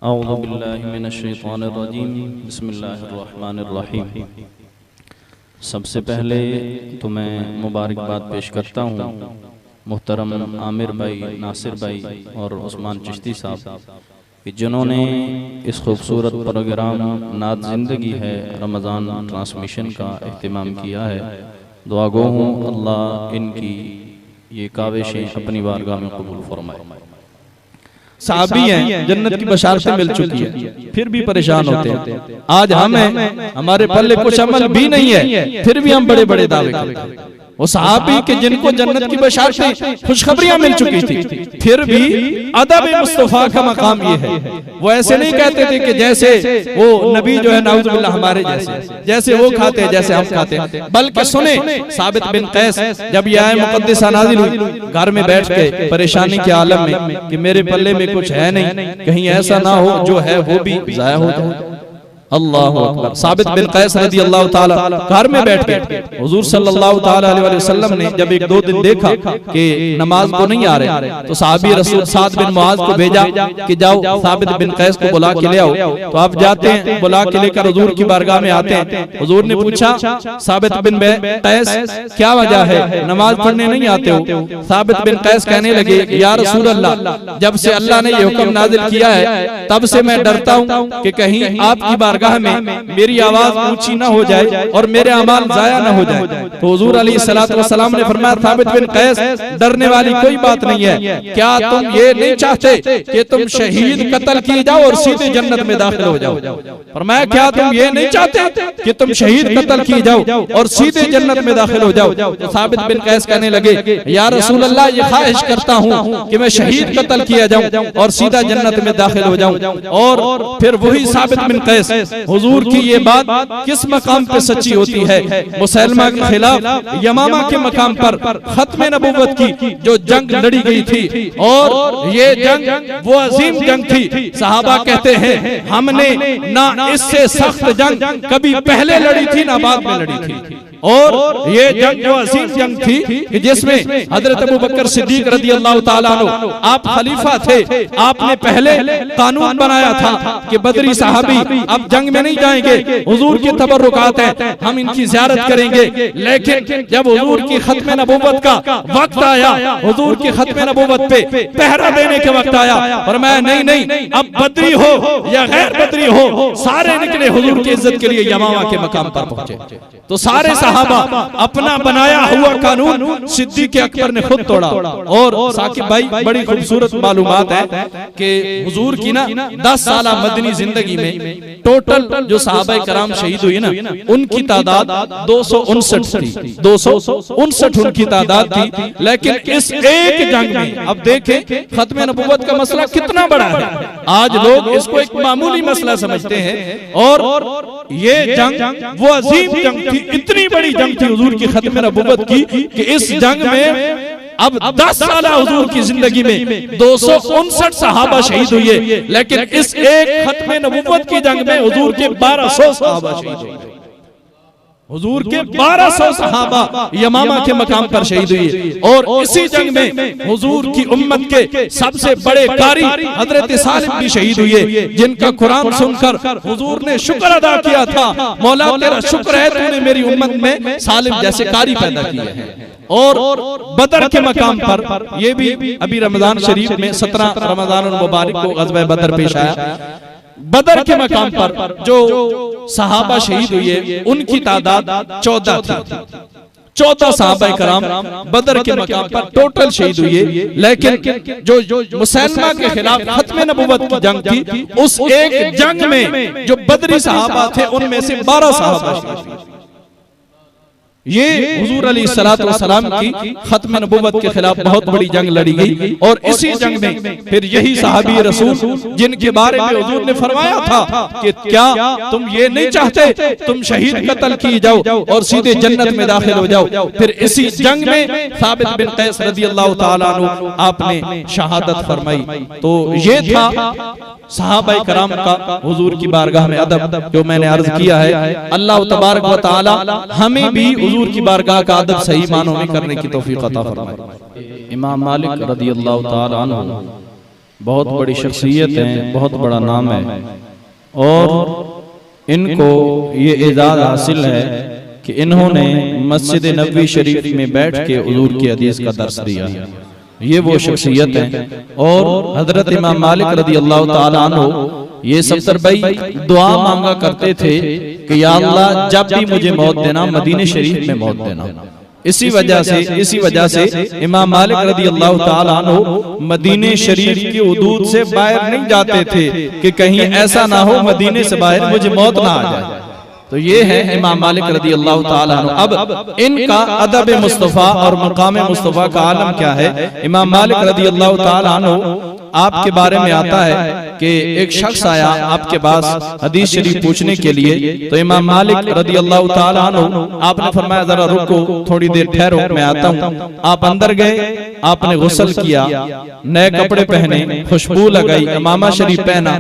औज़ु बिल्लाहि मिनश्शैतानिर्रजीम बिस्मिल्लाहिर्रहमानिर्रहीम। सबसे पहले तो मैं मुबारकबाद पेश करता हूँ मुहतरम आमिर भाई, नासिर भाई और उस्मान चिश्ती साहब कि जिन्होंने इस खूबसूरत प्रोग्राम नात ज़िंदगी है रमज़ान ट्रांसमिशन का एहतमाम किया है। दुआ गो हूँ अल्लाह इनकी ये काविशें अपनी बारगाह में कबूल फरमाए। साहबी हैं, जन्नत की बशारतें मिल चुकी है, फिर भी परेशान होते हैं। आज हम हैं, हमारे पल्ले कुछ अमल भी नहीं है, फिर भी हम बड़े बड़े दावे करते हैं। वो सहाबी के जिनको जन्नत की बशारतें खुशखबरियां मिल चुकी थी, फिर भी अदब मुस्तफा का मकाम ये है। वो ऐसे नहीं कहते थे कि जैसे वो नबी जो है नाउज़ुबिल्लाह हमारे जैसे वो खाते हैं जैसे हम खाते हैं, बल्कि सुने साबित बिन कैस जब ये आयत मुक़द्दसा नाज़िल हुई, घर में बैठ के परेशानी के आलम में कि मेरे पल्ले में कुछ है नहीं, कहीं ऐसा ना हो जो है वो भी ज़ाया हो जाए। अल्लाह अकबर। साबित बिन कैस रज़ी अल्लाह ताला घर में बैठ के हुजूर सल्लल्लाहु ताला अलैहि वसल्लम ने जब एक दो दिन देखा कि नमाज को नहीं आ रहे, तो सहाबी रसूल साद बिन मुआज को भेजा कि जाओ साबित बिन कैस को बुला के ले आओ। तो आप जाते हैं, बुला के लेकर हुजूर की बारगाह में आते हैं। हुजूर ने पूछा साबित बिन कैस क्या वजह है, नमाज पढ़ने नहीं आते हो? साबित बिन कैस कहने लगे या रसूल अल्लाह, जब से अल्लाह ने ये हुक्म नाजिल किया है तब से मैं डरता हूँ कि कहीं आपकी बारगाह में मेरी आवाज ऊंची ना हो जाए और मेरे अमाल जाया ना हो जाए। तो हुजूर अलैहिस्सलातु वस्सलाम ने फरमाया साबित बिन कैस, डरने वाली कोई बात नहीं है। क्या तुम ये नहीं चाहते कि तुम शहीद कत्ल किए जाओ और सीधे जन्नत में दाखिल हो जाओ? फरमाया क्या तुम ये नहीं चाहते कि तुम शहीद कत्ल किए जाओ और सीधे जन्नत में दाखिल हो जाओ? तो साबित बिन कैस कहने लगे या रसूल अल्लाह, ये ख्वाहिश करता हूँ कि मैं शहीद कत्ल किया जाऊं और सीधा जन्नत में दाखिल हो जाऊं। और फिर वही साबित बिन कैस, हुजूर की ये बात किस मकाम पे सच्ची होती है? मुसलमा के खिलाफ यमामा के मकाम पर खत्म नबूवत की जो जंग लड़ी गई थी, और ये जंग वो अजीम जंग थी। सहाबा कहते हैं हमने ना इससे सख्त जंग कभी पहले लड़ी थी ना बाद में लड़ी थी। और ये जंग जो अजीम जंग थी कि जिसमें हजरत अबू बकर सिद्दीक रज़ी अल्लाह ताला अन्हु, आप खलीफा थे, आपने पहले कानून बनाया था कि बदरी सहाबी अब जंग में नहीं जाएंगे, हुजूर की तबर्रुकात है, हम इनकी ज़ियारत करेंगे। लेकिन जब हुजूर की खत्म नबूवत का वक्त आया, हुजूर की खत्म नबूवत पे पहरा देने के वक्त आया, और मैं नहीं, अब बदरी हो या गैर बदरी हो, सारे निकले हुजूर की इज्जत के लिए यमामा के मकाम पर पहुंचे। तो सारे सहाबा अपना बनाया हुआ कानून सिद्दीक अकबर ने खुद तोड़ा। और साकिब भाई, बड़ी खूबसूरत मालूमात है कि हुजूर की ना 10 साला मदनी जिंदगी में टोटल जो सहाबाए कराम शहीद हुए ना, उनकी तादाद 259 थी। 259 उनकी तादाद थी। लेकिन इस एक जंग में अब देखें खत्म नबूवत का मसला कितना बड़ा है। आज लोग इसको एक मामूली मसला समझते हैं, और ये जंग वो अजीम जंग थी, इतनी बड़ी जंग थी हुजूर की खत्म नबूवत की कि इस जंग में अब 10 साल हुजूर की जिंदगी में 259 सहाबा शहीद हुए। लेकिन इस एक खत्म नबूवत की जंग में हुजूर के 1200 सहाबा शहीद हुए। हुजूर के 1200 सहाबा यमामा के मकाम पर शहीद हुए। और इसी जंग में हुजूर की उम्मत के सबसे बड़े कारी हजरत सालिम भी शहीद हुए, जिनका कुरान सुनकर हुजूर ने शुक्र अदा किया था, मौला तेरा शुक्र है तूने मेरी उम्मत में सालिम जैसे कारी पैदा किए हैं। और बदर के मकाम पर ये भी अभी रमजान शरीफ में 17 रमजान मुबारक को ग़ज़वा बदर पेश आया। बदर के मकाम पर जो सहाबा शहीद हुए उनकी तादाद 14 थी। 14 सहाबाए कराम बदर के मकाम पर टोटल शहीद हुए। लेकिन जो मुसलमा के खिलाफ खत्म नबूवत की जंग थी, उस एक जंग में जो बदरी सहाबा थे उनमें से 12 सहाबा शहीद हुए। ये हुजूर अलैहिस्सलातु वस्सलाम की खत्म नबूवत के खिलाफ बहुत बड़ी जंग लड़ी गई। और इसी जंग में फिर यही सहाबी रसूल जिनके बारे में हुजूर ने फरमाया था कि क्या तुम ये नहीं चाहते तुम शहीद कत्ल किए जाओ और सीधे जन्नत में दाखिल हो जाओ? फिर इसी जंग में साबित बिन कैस रज़ी अल्लाह ताला अन्हु आपने शहादत फरमाई। तो ये था सहाबाए कराम का हुजूर की बारगाह में अदब जो मैंने अर्ज किया है। अल्लाह तबारक व तआला हमें भी हुजूर की बारगाह का अदब सही मानों में करने की तौफीक अता फरमाए। इमाम मालिक रज़ियल्लाहु ताला अन्हु बहुत बड़ी शख्सियत हैं, बहुत बड़ा नाम है, और इनको ये एजाज़ हासिल है कि इन्होंने मस्जिद नबवी शरीफ में बैठ के हुजूर की हदीस का दर्स दिया। ये वो शख्सियत हैं। और हजरत इमाम मालिक रदी अल्लाह ताला अन्हु ये सफदर भाई दुआ मांगा करते थे कि या अल्लाह जब भी मुझे मौत देना मदीने शरीफ में मौत देना। इसी वजह से इमाम मालिक रदी अल्लाह ताला अन्हु मदीने शरीफ की हुदूद से बाहर नहीं जाते थे कि कहीं ऐसा ना हो मदीने से बाहर मुझे मौत ना आ जाए। तो ये है इमाम मालिक रदी अल्लाह ताला अन्हु। अब इनका अदब मुस्तफ़ा और मकाम मुस्तफ़ा का आलम क्या है। इमाम मालिक रदी अल्लाह ताला अन्हु आपके बारे में आता है कि एक शख्स आया आपके पास हदीस शरीफ पूछने के लिए। तो इमाम मालिक रदी अल्लाह ताला अन्हु आपने फरमाया जरा रुको, थोड़ी देर ठहरो, मैं आता हूँ। आप अंदर गए, आपने गुस्ल किया, नए कपड़े पहने, खुशबू लगाई, इमामा शरीफ पहना।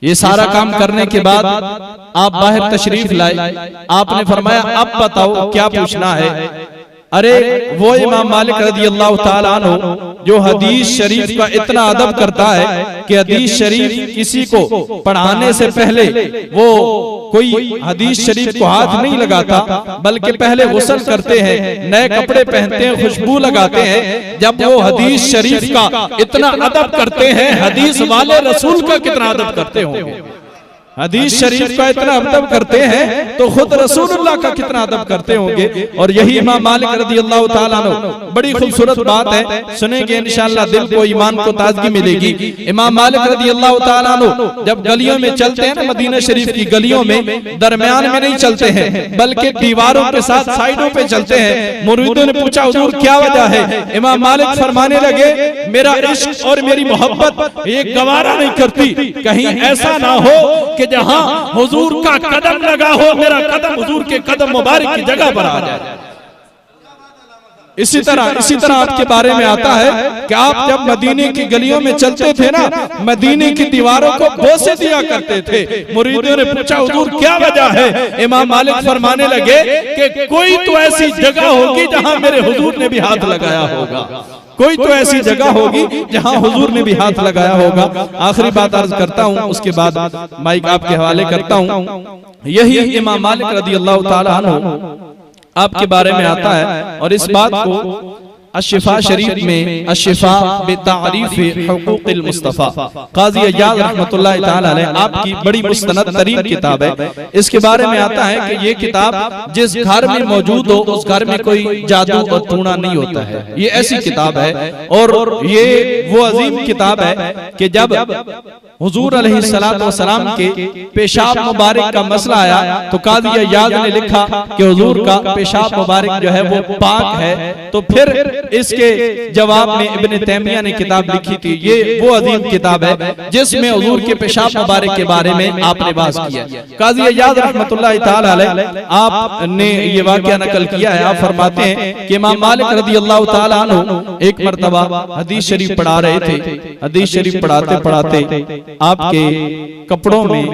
ये सारा काम करने के बाद आप बाहर तशरीफ लाए। आपने फरमाया अब बताओ क्या पूछना है। अरे वो इमाम मालिक रदी अल्लाह ताला अन्हु जो हदीस शरीफ का इतना अदब करता है कि हदीस शरीफ किसी को पढ़ाने से पहले वो कोई हदीस शरीफ को हाथ नहीं लगाता, बल्कि पहले गुस्ल करते हैं, नए कपड़े पहनते हैं, खुशबू लगाते हैं। जब वो हदीस शरीफ का इतना अदब करते हैं, हदीस वाले रसूल का कितना अदब करते होंगे। हदीस शरीफ का इतना अदब करते हैं तो खुद रसूलुल्लाह का कितना अदब करते होंगे। और यही इमाम मालिक रदी अल्लाह ताला अन्हु, बड़ी खूबसूरत बात है, सुनेंगे इंशाअल्लाह दिल को ईमान को ताजगी मिलेगी। इमाम मालिक रदी अल्लाह ताला अन्हु जब गलियों में चलते हैं ना, मदीना शरीफ की गलियों में दरमियान में नहीं चलते हैं बल्कि दीवारों के साथ साइडों पे चलते हैं। मुरीदों ने पूछा हुजूर क्या वजह है। इमाम मालिक फरमाने लगे मेरा इश्क और मेरी मोहब्बत ये गवारा नहीं करती, कहीं ऐसा ना हो कि जहां हुजूर का कदम लगा हो मेरा कदम हुजूर के कदम मुबारक की जगह पर आ जाए। इसी तरह आपके बारे में आता है कि आप जब मदीने की गलियों में चलते थे ना, मदीने की दीवारों को बोसे दिया करते थे। मुरीदों ने पूछा हुजूर क्या वजह है। इमाम मालिक फरमाने लगे कि कोई तो ऐसी जगह होगी जहां मेरे हुजूर ने भी हाथ लगाया होगा, कोई तो ऐसी जगह होगी जहां हुजूर ने भी हाथ लगाया होगा। आखिरी बात अर्ज करता हूं, उसके बाद माइक आपके हवाले करता हूं। यही इमाम मालिक रदी अल्लाह ताला अन्हु आपके बारे में आता है। और इस बात को अशिफा शरीफ में अशिफा बितारीफ हुकूक़िल मुस्तफ़ा काज़ी अय्याज़ रहमतुल्लाह ताला अलैह आपकी बड़ी मुस्तनद तरीन किताब है। इसके बारे में आता है कि ये किताब जिस घर में मौजूद हो उस घर में कोई जादू और टूना नहीं होता है। ये ऐसी किताब है और ये वो अजीम किताब है कि जब हुजूर अलैहिस्सलातु वस्सलाम के पेशाब मुबारक का मसला आया तो काज़ी अय्याज़ ने लिखा कि हुजूर का पेशाब मुबारक जो है वो पाक है। तो फिर इसके जवाब में इब्न तैमिया ने किताब लिखी थी। ये वो अजीम किताब है जिसमें हुजूर के पेशाब मुबारक के बारे में आपने बात किया। काज़ी अय्याज़ रहमतुल्लाह ताला अलैह आपने ये वाक़या नकल किया है। आप फरमाते हैं कि इमाम मालिक रदी अल्लाह ताला अन्हु एक मर्तबा हदीस शरीफ पढ़ा रहे थे। हदीस शरीफ पढ़ाते पढ़ाते आपके कपड़ों में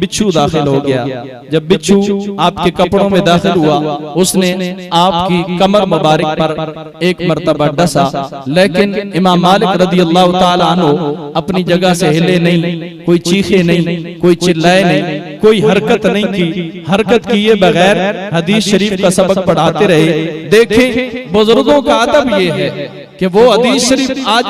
बिच्छू दाखिल हो गया। जब बिच्छू आपके कपड़ों में दाखिल हुआ उसने आपकी कमर मुबारक पर एक मर्तबा डसा, लेकिन इमाम मालिक रदी अल्लाह ताला अन्हु अपनी जगह से हिले नहीं, कोई चीखे नहीं, कोई चिल्लाए नहीं, कोई हरकत नहीं की। हरकत किए बगैर हदीस शरीफ का सबक पढ़ाते रहे। देखें बुजुर्गों का अदब ये है कि वो हदीस शरीफ आज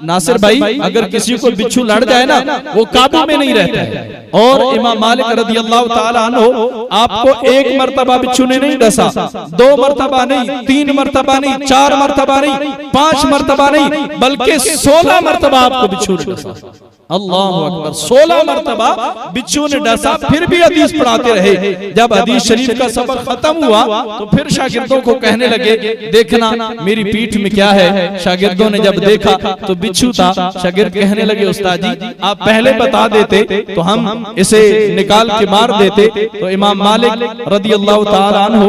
नासिर भाई अगर किसी को बिच्छू लड़ जाए ना वो काबू में नहीं रहता है। और इमाम मालिक रदी अल्लाह ताला अन्हु आपको एक मर्तबा बिच्छू ने नहीं डसा, 2 मर्तबा नहीं, 3 मर्तबा नहीं, 4 मर्तबा नहीं, 5 मर्तबा नहीं, बल्कि 16 मर्तबा आपको बिच्छू ने डसा। अल्लाहु अकबर, 16 मर्तबा बिच्छू ने डसा। फिर भी हदीस पढ़ाते रहे। जब हदीस शरीफ का सबक खत्म हुआ तो फिर शागिर्दों को कहने लगे देखना मेरी पीठ में क्या है। शागिर्दों ने जब देखा तो बिच्छू था। शागिर्द कहने लगे उस्ताद जी आप पहले बता देते तो हम इसे निकाल के मार देते। तो इमाम मालिक रदी अल्लाह ताला अन्हु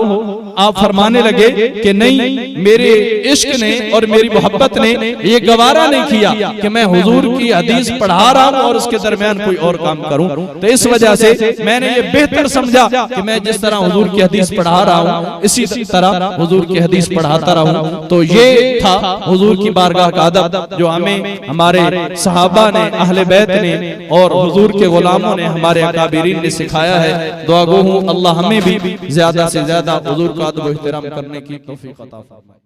आप फरमाने लगे कि नहीं, मेरे इश्क ने और मेरी मोहब्बत ने ये गवारा नहीं किया कि मैं हुजूर की हदीस पढ़ा रहा हूं और उसके दरमियान कोई और काम करूं। तो इस वजह से मैंने ये बेहतर समझा कि मैं जिस तरह हुजूर की हदीस पढ़ा रहा हूं इसी तरह हुजूर की हदीस पढ़ाता रहूं। तो ये था हुजूर की बारगाह का अदब जो हमें हमारे सहाबा ने, अहले बैत ने और हुजूर के गुलामों ने, हमारे अकाबिरीन ने सिखाया है। दुआ गो हूं अल्लाह हमें भी ज्यादा से ज्यादा हुजूर का अदब एहतराम करने की तौफीक अता फरमाए।